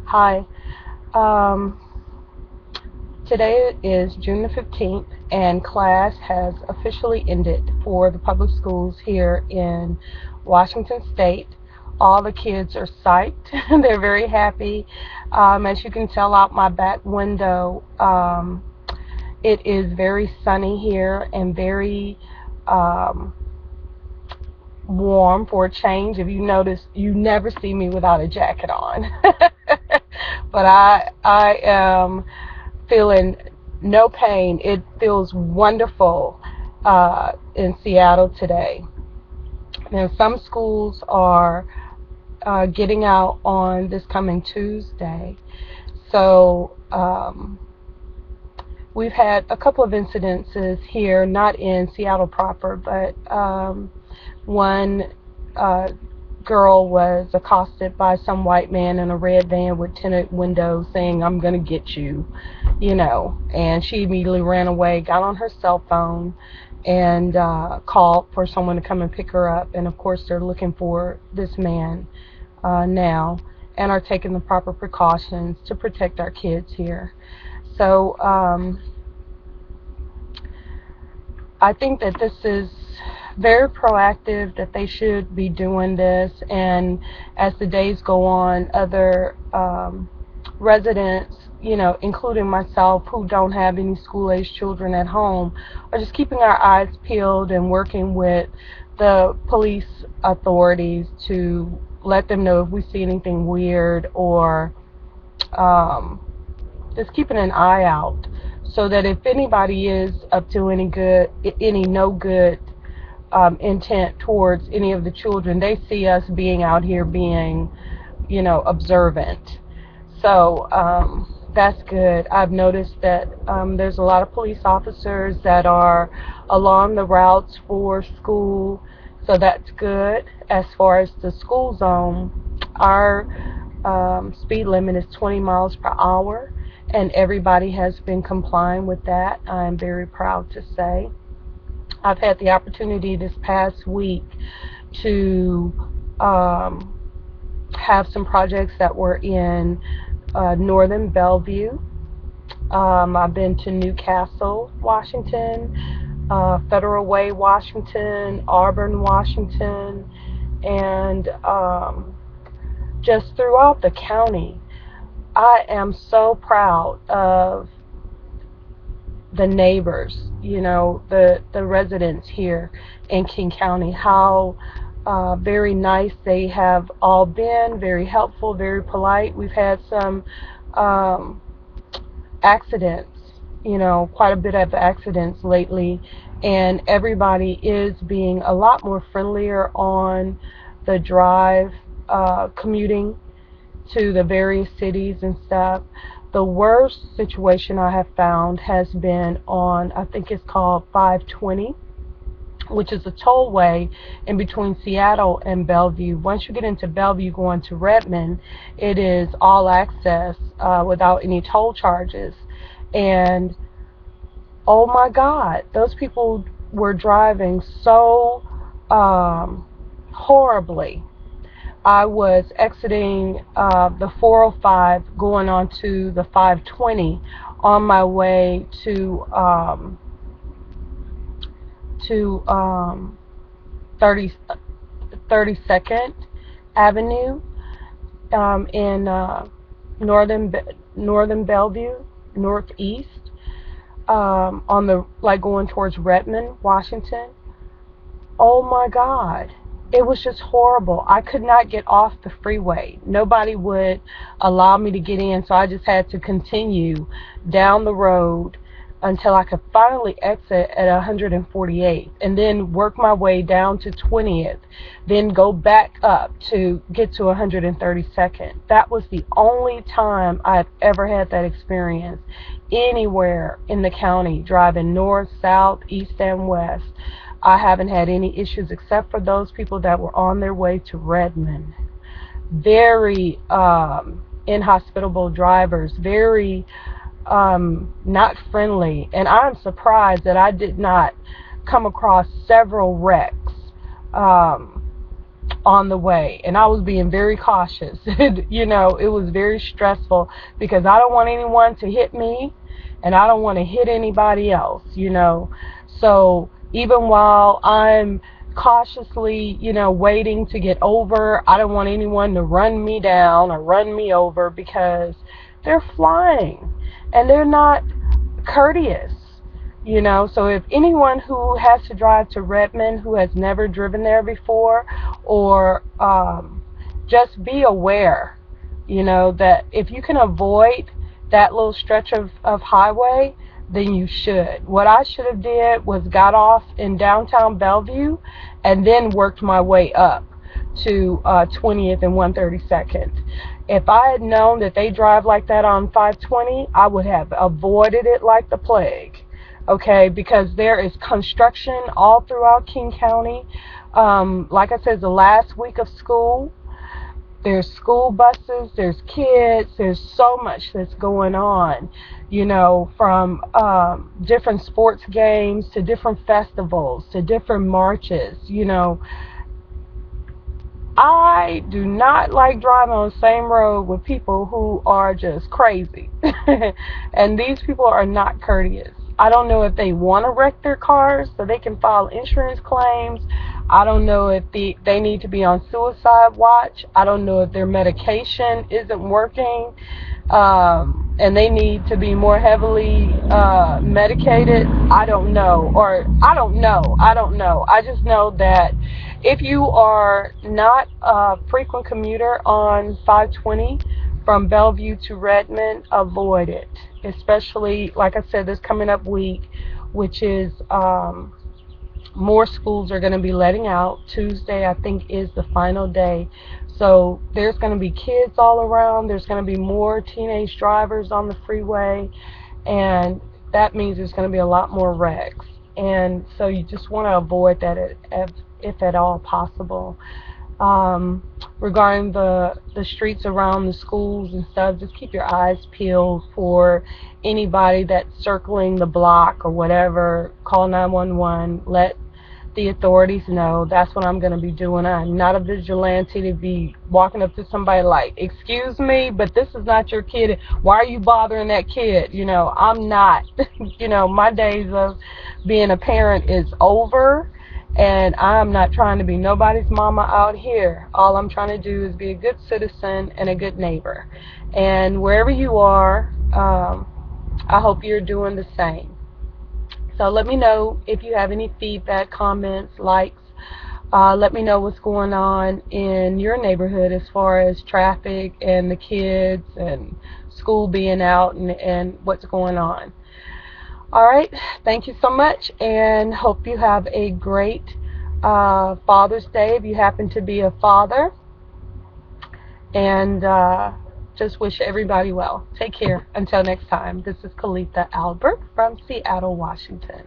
Hi. Um, Today is June the 15th, and class has officially ended for the public schools here in Washington State. All the kids are psyched. They're very happy. As you can tell out my back window, it is very sunny here and very um, warm for a change. If you notice, you never see me without a jacket on. But I am feeling no pain. It feels wonderful in Seattle today. Now, some schools are getting out on this coming Tuesday. So we've had a couple of incidences here, not in Seattle proper, but one girl was accosted by some white man in a red van with tinted windows saying, "I'm going to get you," and she immediately ran away, got on her cell phone, and called for someone to come and pick her up. And of course, they're looking for this man now and are taking the proper precautions to protect our kids here. So I think that this is very proactive, that they should be doing this, and as the days go on, other residents, including myself, who don't have any school-age children at home, are just keeping our eyes peeled and working with the police authorities to let them know if we see anything weird, or just keeping an eye out, so that if anybody is up to any no good intent towards any of the children, they see us being out here being, observant. So that's good. I've noticed that there's a lot of police officers that are along the routes for school, so that's good. As far as the school zone, our speed limit is 20 miles per hour, and everybody has been complying with that. I'm very proud to say. I've had the opportunity this past week to have some projects that were in northern Bellevue. I've been to Newcastle, Washington, Federal Way, Washington, Auburn, Washington, and just throughout the county. I am so proud of the neighbors, the residents here in King County, how very nice they have all been, very helpful, very polite. We've had some accidents, quite a bit of accidents lately, and everybody is being a lot more friendlier on the drive, commuting to the various cities and stuff. The worst situation I have found has been on, I think it's called 520, which is a tollway in between Seattle and Bellevue. Once you get into Bellevue going to Redmond, it is all access without any toll charges. And oh my God, those people were driving so horribly. I was exiting the 405 going on to the 520 on my way to 32nd Avenue in northern Bellevue, northeast, on the going towards Redmond, Washington. Oh my God. It was just horrible. I could not get off the freeway. Nobody would allow me to get in, so I just had to continue down the road until I could finally exit at 148th, and then work my way down to 20th, then go back up to get to 132nd. That was the only time I've ever had that experience anywhere in the county, driving north, south, east, and west. I haven't had any issues except for those people that were on their way to Redmond. Very inhospitable drivers, very not friendly. And I'm surprised that I did not come across several wrecks on the way, and I was being very cautious. You know, it was very stressful because I don't want anyone to hit me, and I don't want to hit anybody else, you know. So even while I'm cautiously, you know, waiting to get over, I don't want anyone to run me down or run me over because they're flying and they're not courteous, you know. So if anyone who has to drive to Redmond who has never driven there before, or just be aware, you know, that if you can avoid that little stretch of highway, then you should. What I should have did was got off in downtown Bellevue and then worked my way up to 20th and 132nd. If I had known that they drive like that on 520, I would have avoided it like the plague. Okay, because there is construction all throughout King County. Like I said, the last week of school, there's school buses, there's kids, there's so much that's going on, you know, from different sports games to different festivals to different marches, you know. I do not like driving on the same road with people who are just crazy. And these people are not courteous. I don't know if they want to wreck their cars so they can file insurance claims. I don't know if they need to be on suicide watch. I don't know if their medication isn't working, and they need to be more heavily medicated. I don't know. Or I don't know. I just know that if you are not a frequent commuter on 520 from Bellevue to Redmond, avoid it. Especially, like I said, this coming up week, which is more schools are going to be letting out. Tuesday, I think, is the final day. So there's going to be kids all around. There's going to be more teenage drivers on the freeway. And that means there's going to be a lot more wrecks. And so you just want to avoid that if at all possible. Regarding the streets around the schools and stuff, just keep your eyes peeled for anybody that's circling the block or whatever. Call 911. Let the authorities know. That's what I'm going to be doing. I'm not a vigilante to be walking up to somebody like, excuse me, but this is not your kid. Why are you bothering that kid? You know, I'm not. You know, my days of being a parent is over. And I'm not trying to be nobody's mama out here. All I'm trying to do is be a good citizen and a good neighbor. And wherever you are, I hope you're doing the same. So let me know if you have any feedback, comments, likes. Let me know what's going on in your neighborhood as far as traffic and the kids and school being out and what's going on. Alright, thank you so much, and hope you have a great Father's Day if you happen to be a father, and just wish everybody well. Take care. Until next time, this is Kalitha Albert from Seattle, Washington.